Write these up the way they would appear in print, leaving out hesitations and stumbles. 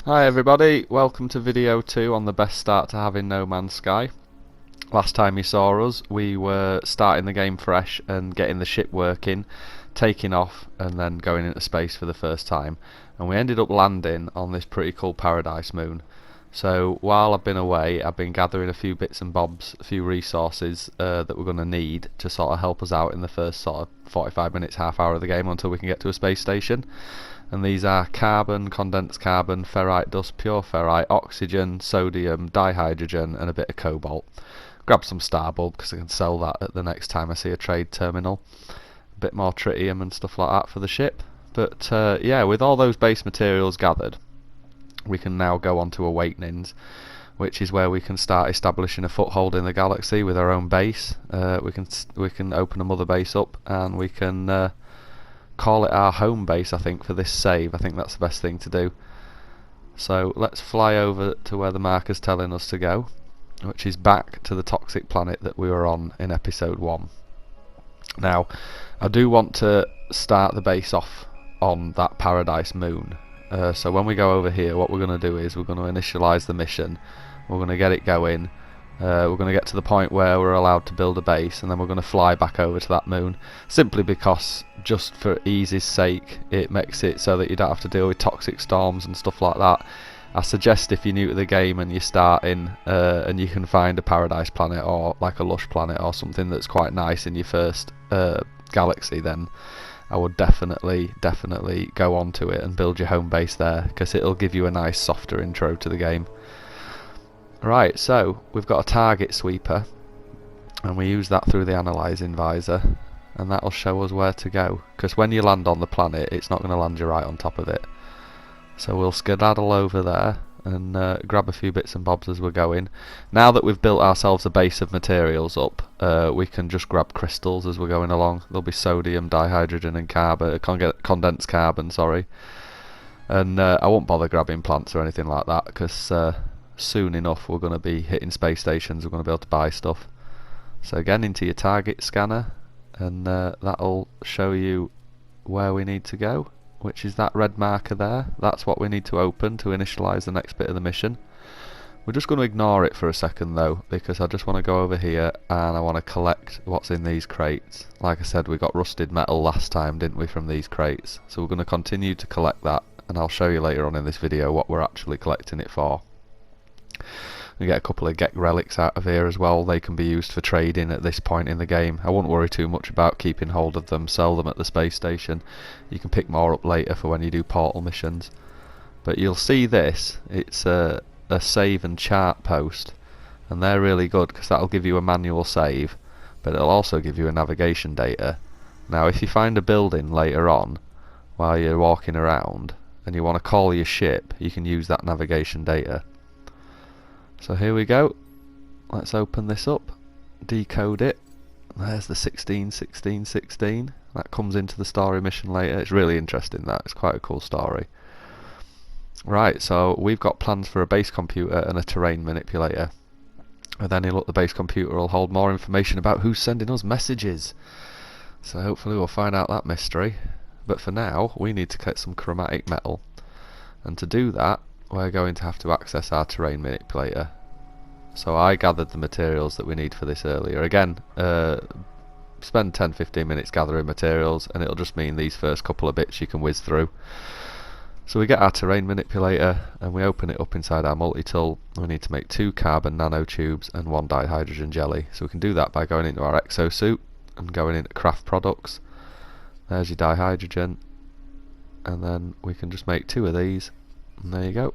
Hi everybody, welcome to video 2 on the best start to have in No Man's Sky. Last time you saw us, we were starting the game fresh and getting the ship working, taking off and then going into space for the first time. And we ended up landing on this pretty cool paradise moon. So while I've been away, I've been gathering a few bits and bobs, a few resources that we're going to need to sort of help us out in the first sort of 45 minutes, half hour of the game until we can get to a space station. And these are carbon, condensed carbon, ferrite dust, pure ferrite, oxygen, sodium, dihydrogen and a bit of cobalt. Grab some starbulb because I can sell that at the next time I see a trade terminal. A bit more tritium and stuff like that for the ship. But yeah, with all those base materials gathered, we can now go on to Awakenings, which is where we can start establishing a foothold in the galaxy with our own base. We can open a mother base up and we can call it our home base, I think, for this save. I think that's the best thing to do. So let's fly over to where the marker's telling us to go, which is back to the toxic planet that we were on in episode 1. Now, I do want to start the base off on that paradise moon. So when we go over here, what we're going to do is we're going to initialize the mission. We're going to get it going. We're going to get to the point where we're allowed to build a base, and then we're going to fly back over to that moon, simply because, just for ease's sake, it makes it so that you don't have to deal with toxic storms and stuff like that. I suggest if you're new to the game and you're starting and you can find a paradise planet or like a lush planet or something that's quite nice in your first galaxy, then I would definitely go on to it and build your home base there, because it'll give you a nice softer intro to the game. Right, so we've got a target sweeper and we use that through the analysing visor, and that'll show us where to go, because when you land on the planet it's not going to land you right on top of it. So we'll skedaddle over there and grab a few bits and bobs as we're going. Now that we've built ourselves a base of materials up, we can just grab crystals as we're going along. There'll be sodium, dihydrogen and carbon, condensed carbon, sorry. And I won't bother grabbing plants or anything like that, because soon enough we're going to be hitting space stations, we're going to be able to buy stuff. So again, into your target scanner, and that'll show you where we need to go, which is that red marker there. That's what we need to open to initialize the next bit of the mission. We're just going to ignore it for a second though, because I just want to go over here and I want to collect what's in these crates. Like I said, we got rusted metal last time, didn't we, from these crates? So we're going to continue to collect that, and I'll show you later on in this video what we're actually collecting it for. We get a couple of get relics out of here as well. They can be used for trading at this point in the game. I wouldn't worry too much about keeping hold of them, sell them at the space station. You can pick more up later for when you do portal missions. But you'll see this, it's a save and chart post, and they're really good because that'll give you a manual save, but it'll also give you a navigation data. Now if you find a building later on while you're walking around and you want to call your ship, you can use that navigation data. So here we go, let's open this up, decode it. There's the 16, 16, 16. That comes into the story mission later. It's really interesting, that. It's quite a cool story. Right, so we've got plans for a base computer and a terrain manipulator. And then look, the base computer will hold more information about who's sending us messages. So hopefully we'll find out that mystery. But for now, we need to get some chromatic metal. And to do that, we're going to have to access our terrain manipulator. So I gathered the materials that we need for this earlier. Again, spend 10-15 minutes gathering materials and it'll just mean these first couple of bits you can whiz through. So we get our terrain manipulator and we open it up inside our multi-tool. We need to make 2 carbon nanotubes and 1 dihydrogen jelly. So we can do that by going into our exosuit and going into craft products. There's your dihydrogen, and then we can just make 2 of these, and there you go.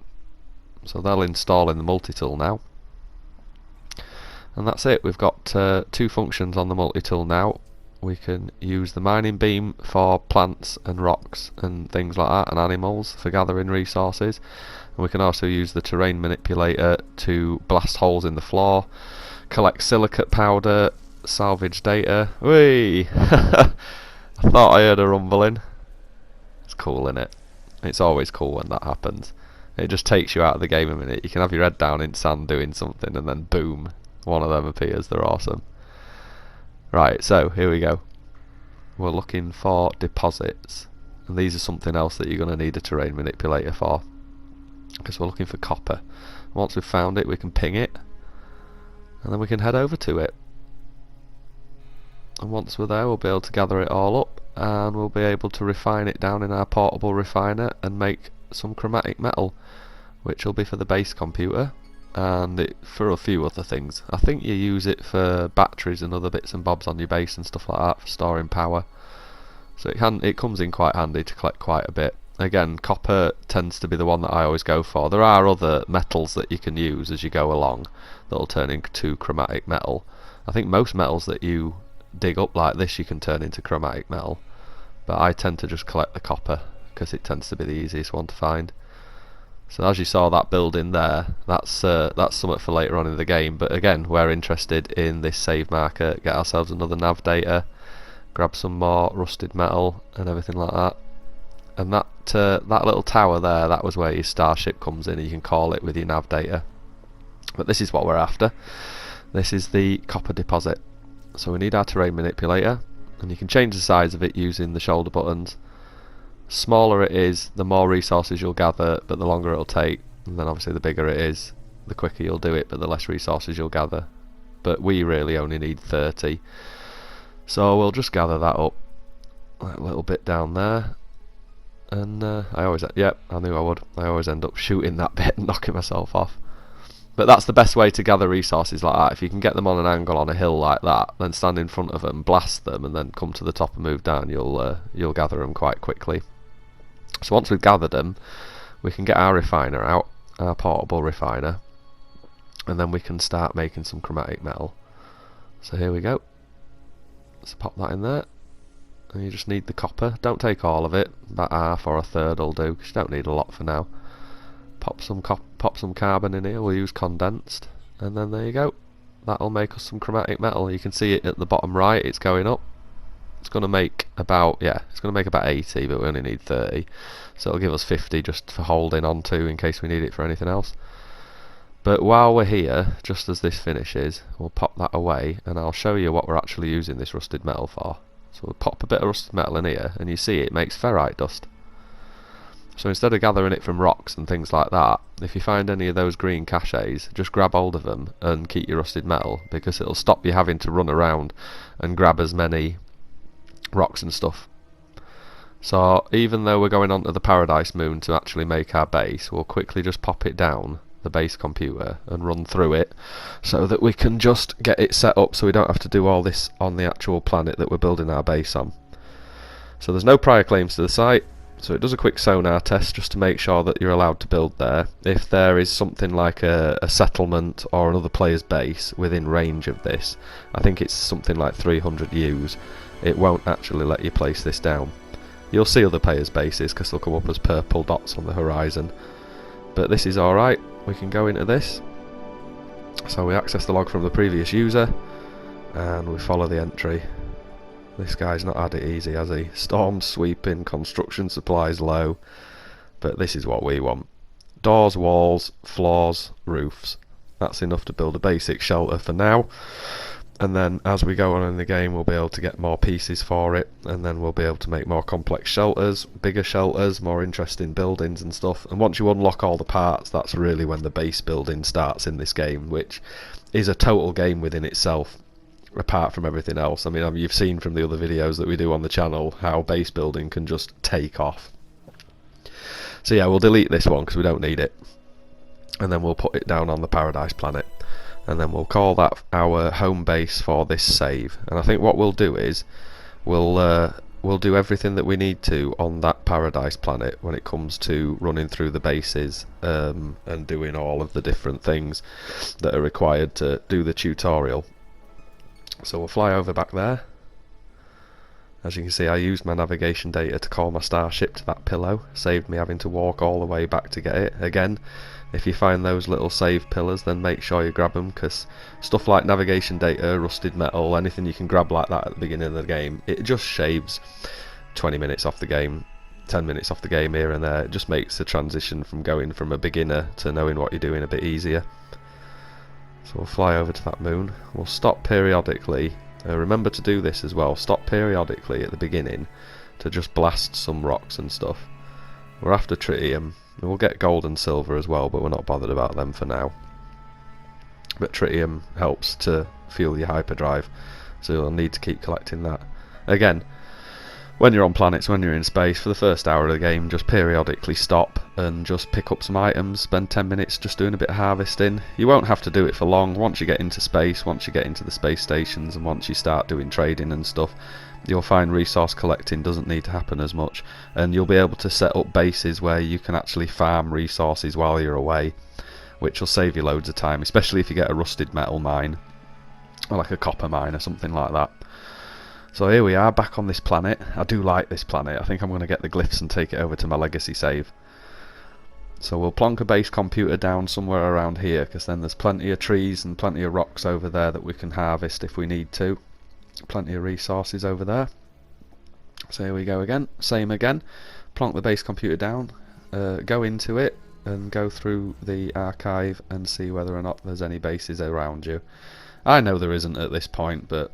So they'll install in the multi-tool now. And that's it, we've got 2 functions on the multi-tool now. We can use the mining beam for plants and rocks and things like that, and animals for gathering resources. And we can also use the terrain manipulator to blast holes in the floor, collect silicate powder, salvage data. Whee! I thought I heard a rumbling. It's cool, innit? It's always cool when that happens. It just takes you out of the game a minute. You can have your head down in sand doing something and then boom, one of them appears. They're awesome. Right, so here we go. We're looking for deposits, and these are something else that you're going to need a terrain manipulator for. because we're looking for copper. Once we've found it, we can ping it, and then we can head over to it. And once we're there, we'll be able to gather it all up, and we'll be able to refine it down in our portable refiner and make some chromatic metal, which will be for the base computer and for a few other things. I think you use it for batteries and other bits and bobs on your base and stuff like that for storing power. So it comes in quite handy to collect quite a bit. Again, copper tends to be the one that I always go for. There are other metals that you can use as you go along that'll turn into chromatic metal. I think most metals that you dig up like this you can turn into chromatic metal, but I tend to just collect the copper because it tends to be the easiest one to find. So as you saw that building there, that's something for later on in the game, but again, we're interested in this save marker, get ourselves another nav data, grab some more rusted metal and everything like that. And that little tower there, that was where your starship comes in, and you can call it with your nav data. But this is what we're after. This is the copper deposit. So we need our terrain manipulator, and you can change the size of it using the shoulder buttons. Smaller it is, the more resources you'll gather, but the longer it'll take, and then obviously the bigger it is, the quicker you'll do it, but the less resources you'll gather. But we really only need 30, so we'll just gather that up, that little bit down there. And I always end up shooting that bit and knocking myself off. But that's the best way to gather resources like that. If you can get them on an angle on a hill like that, then stand in front of them, blast them, and then come to the top and move down, you'll gather them quite quickly. So once we've gathered them, we can get our refiner out, our portable refiner, and then we can start making some chromatic metal. So here we go. Let's pop that in there. And you just need the copper. Don't take all of it, about half or a third will do, because you don't need a lot for now. Pop some carbon in here, we'll use condensed, and then there you go. That'll make us some chromatic metal. You can see it at the bottom right, it's going up. It's going to make about 80, but we only need 30. So it'll give us 50 just for holding on to in case we need it for anything else. But while we're here, just as this finishes, we'll pop that away, and I'll show you what we're actually using this rusted metal for. So we'll pop a bit of rusted metal in here, and you see it makes ferrite dust. So instead of gathering it from rocks and things like that, if you find any of those green caches, just grab hold of them and keep your rusted metal, because it'll stop you having to run around and grab as many rocks and stuff. So even though we're going onto the Paradise Moon to actually make our base, we'll quickly just pop it down the base computer and run through it, so that we can just get it set up so we don't have to do all this on the actual planet that we're building our base on. So there's no prior claims to the site. So it does a quick sonar test just to make sure that you're allowed to build there. If there is something like a settlement or another player's base within range of this, I think it's something like 300 U's, it won't actually let you place this down. You'll see other players' bases because they'll come up as purple dots on the horizon. But this is alright, we can go into this. So we access the log from the previous user, and we follow the entry. This guy's not had it easy, has he? Storm sweeping, construction supplies low. But this is what we want. Doors, walls, floors, roofs. That's enough to build a basic shelter for now. And then as we go on in the game, we'll be able to get more pieces for it, and then we'll be able to make more complex shelters, bigger shelters, more interesting buildings and stuff. And once you unlock all the parts, that's really when the base building starts in this game, which is a total game within itself. Apart from everything else. I mean, you've seen from the other videos that we do on the channel how base building can just take off. So yeah, we'll delete this one because we don't need it, and then we'll put it down on the Paradise planet, and then we'll call that our home base for this save. And I think what we'll do is we'll do everything that we need to on that Paradise planet when it comes to running through the bases and doing all of the different things that are required to do the tutorial. So we'll fly over back there. As you can see, I used my navigation data to call my starship to that pillow. Saved me having to walk all the way back to get it. Again, if you find those little save pillars, then make sure you grab them, because stuff like navigation data, rusted metal, anything you can grab like that at the beginning of the game, it just shaves 20 minutes off the game, 10 minutes off the game here and there. It just makes the transition from going from a beginner to knowing what you're doing a bit easier. So we'll fly over to that moon. We'll stop periodically. Remember to do this as well. Stop periodically at the beginning to just blast some rocks and stuff. We're after tritium. We'll get gold and silver as well, but we're not bothered about them for now. But tritium helps to fuel your hyperdrive, so you'll need to keep collecting that. Again, when you're on planets, when you're in space, for the first hour of the game, just periodically stop and just pick up some items, spend 10 minutes just doing a bit of harvesting. You won't have to do it for long. Once you get into space, once you get into the space stations, and once you start doing trading and stuff, you'll find resource collecting doesn't need to happen as much, and you'll be able to set up bases where you can actually farm resources while you're away, which will save you loads of time, especially if you get a rusted metal mine, or like a copper mine or something like that. So here we are, back on this planet. I do like this planet. I think I'm going to get the glyphs and take it over to my legacy save. So we'll plonk a base computer down somewhere around here, because then there's plenty of trees and plenty of rocks over there that we can harvest if we need to. Plenty of resources over there. So here we go again, same again. Plonk the base computer down, go into it and go through the archive and see whether or not there's any bases around you. I know there isn't at this point, but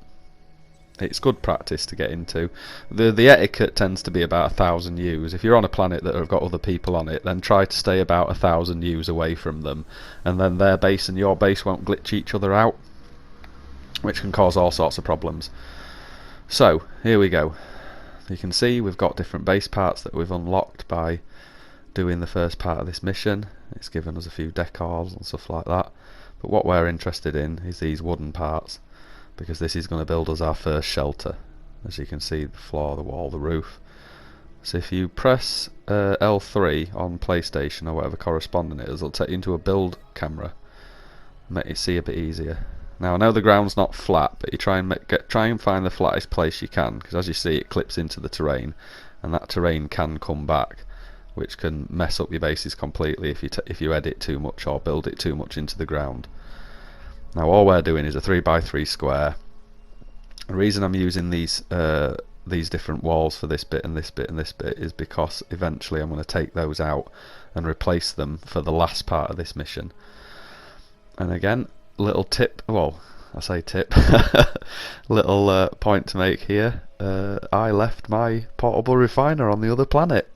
it's good practice to get into. The etiquette tends to be about 1,000 U's. If you're on a planet that have got other people on it, then try to stay about 1,000 U's away from them, and then their base and your base won't glitch each other out, which can cause all sorts of problems. So here we go. You can see we've got different base parts that we've unlocked by doing the first part of this mission. It's given us a few decors and stuff like that, but what we're interested in is these wooden parts, because this is going to build us our first shelter. As you can see, the floor, the wall, the roof. So if you press L3 on PlayStation or whatever corresponding it is, it'll take you into a build camera, make it see a bit easier. Now I know the ground's not flat, but you try and find the flattest place you can, because as you see it clips into the terrain, and that terrain can come back, which can mess up your bases completely if you edit too much or build it too much into the ground. Now all we're doing is a 3x3 square. The reason I'm using these different walls for this bit and this bit and this bit is because eventually I'm going to take those out and replace them for the last part of this mission. And again, little tip, well I say tip, little point to make here, I left my portable refiner on the other planet,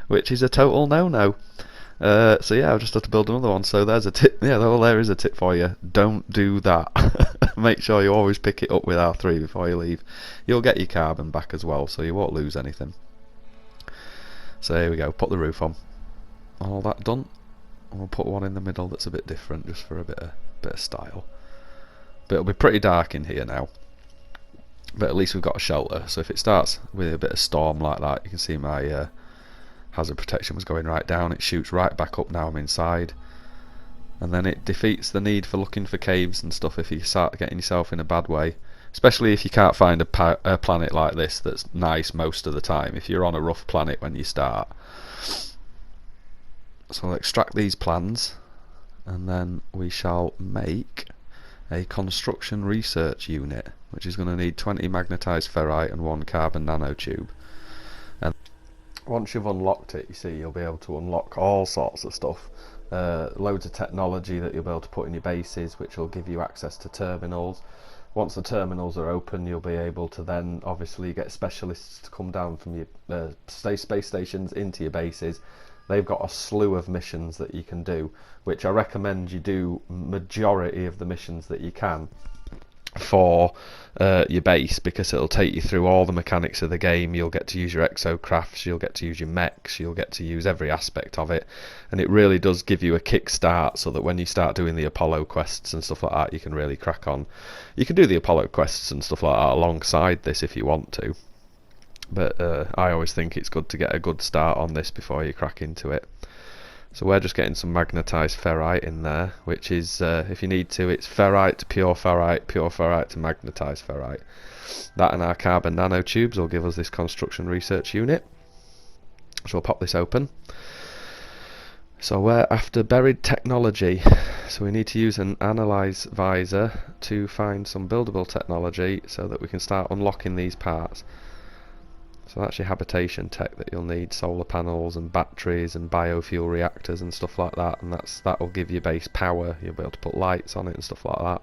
which is a total no-no. So yeah, I've just had to build another one. So there's a tip. Yeah, well, there is a tip for you. Don't do that. Make sure you always pick it up with R3 before you leave. You'll get your carbon back as well, so you won't lose anything. So here we go. Put the roof on. All that done. We'll put one in the middle that's a bit different, just for a bit of style. But it'll be pretty dark in here now. But at least we've got a shelter. So if it starts with a bit of storm like that, you can see my hazard protection was going right down. It shoots right back up now I'm inside, and then it defeats the need for looking for caves and stuff if you start getting yourself in a bad way, especially if you can't find a planet like this that's nice most of the time, if you're on a rough planet when you start. So I'll extract these plans, and then we shall make a construction research unit, which is going to need 20 magnetised ferrite and 1 carbon nanotube. And once you've unlocked it, you see, you'll be able to unlock all sorts of stuff. Loads of technology that you'll be able to put in your bases, which will give you access to terminals. Once the terminals are open, you'll be able to then obviously get specialists to come down from your space stations into your bases. They've got a slew of missions that you can do, which I recommend you do majority of the missions that you can for your base, because it'll take you through all the mechanics of the game. You'll get to use your exocrafts, you'll get to use your mechs, you'll get to use every aspect of it, and it really does give you a kick start, so that when you start doing the Apollo quests and stuff like that, you can really crack on. You can do the Apollo quests and stuff like that alongside this if you want to, but I always think it's good to get a good start on this before you crack into it. So we're just getting some magnetised ferrite in there, which is, if you need to, it's ferrite to pure ferrite to magnetised ferrite. That and our carbon nanotubes will give us this construction research unit. So we'll pop this open. So we're after buried technology. So we need to use an analyze visor to find some buildable technology so that we can start unlocking these parts. So that's your habitation tech that you'll need, solar panels and batteries and biofuel reactors and stuff like that, and that will give you base power. You'll be able to put lights on it and stuff like that.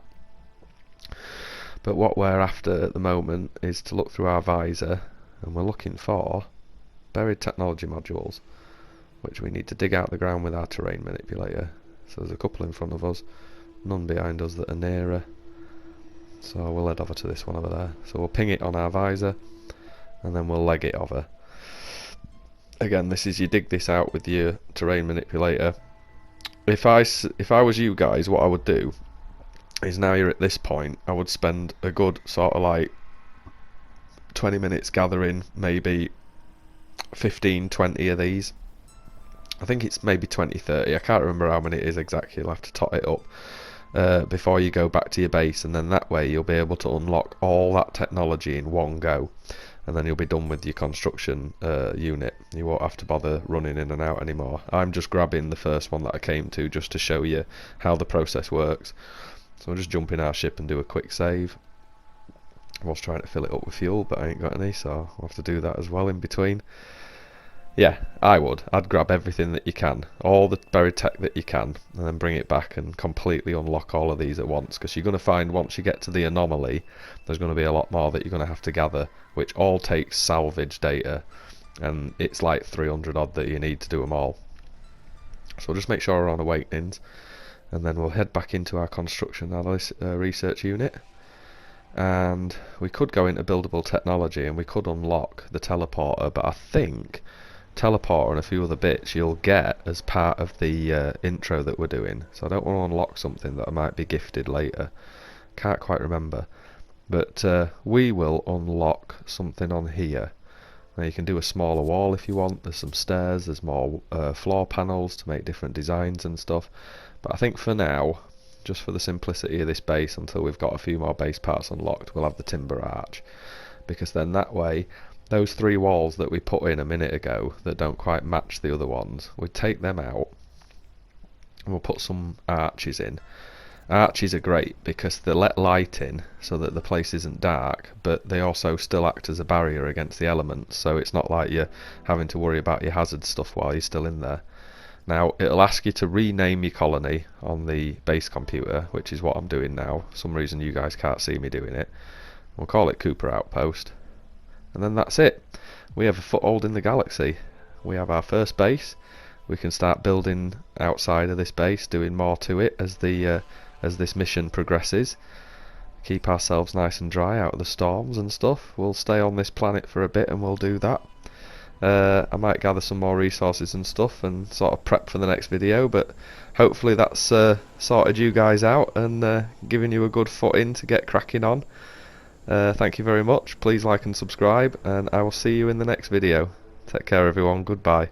But what we're after at the moment is to look through our visor, and we're looking for buried technology modules. which we need to dig out the ground with our terrain manipulator. So there's a couple in front of us, none behind us that are nearer. So we'll head over to this one over there. So we'll ping it on our visor, and then we'll leg it over. Again, this is, you dig this out with your terrain manipulator. If I was you guys, what I would do is, now you're at this point, I would spend a good sort of like 20 minutes gathering maybe 15, 20 of these. I think it's maybe 20, 30. I can't remember how many it is exactly. You'll have to tot it up before you go back to your base, and then that way you'll be able to unlock all that technology in one go, and then you'll be done with your construction unit. You won't have to bother running in and out anymore. I'm just grabbing the first one that I came to just to show you how the process works. So we'll just jump in our ship and do a quick save. I was trying to fill it up with fuel, but I ain't got any, so I'll have to do that as well in between. Yeah, I'd grab everything that you can, all the buried tech that you can, and then bring it back and completely unlock all of these at once, because you're going to find once you get to the anomaly, there's going to be a lot more that you're going to have to gather, which all takes salvage data, and it's like 300 odd that you need to do them all. So we'll just make sure we're on awakenings, and then we'll head back into our construction analysis research unit. And we could go into buildable technology and we could unlock the teleporter, but I think teleporter and a few other bits you'll get as part of the intro that we're doing, so I don't want to unlock something that I might be gifted later. Can't quite remember, but we will unlock something on here. Now you can do a smaller wall if you want, there's some stairs, there's more floor panels to make different designs and stuff, but I think for now, just for the simplicity of this base, until we've got a few more base parts unlocked, we'll have the timber arch, because then that way those 3 walls that we put in a minute ago that don't quite match the other ones, we take them out and we'll put some arches in. Arches are great because they let light in so that the place isn't dark, but they also still act as a barrier against the elements, so it's not like you're having to worry about your hazard stuff while you're still in there. Now it'll ask you to rename your colony on the base computer, which is what I'm doing now. For some reason you guys can't see me doing it. We'll call it Cooper Outpost, and then that's it. We have a foothold in the galaxy. We have our first base. We can start building outside of this base, doing more to it as this mission progresses. Keep ourselves nice and dry out of the storms and stuff. We'll stay on this planet for a bit and we'll do that. I might gather some more resources and stuff and sort of prep for the next video, but hopefully that's sorted you guys out and given you a good footing to get cracking on. Thank you very much. Please like and subscribe, and I will see you in the next video. Take care everyone, goodbye.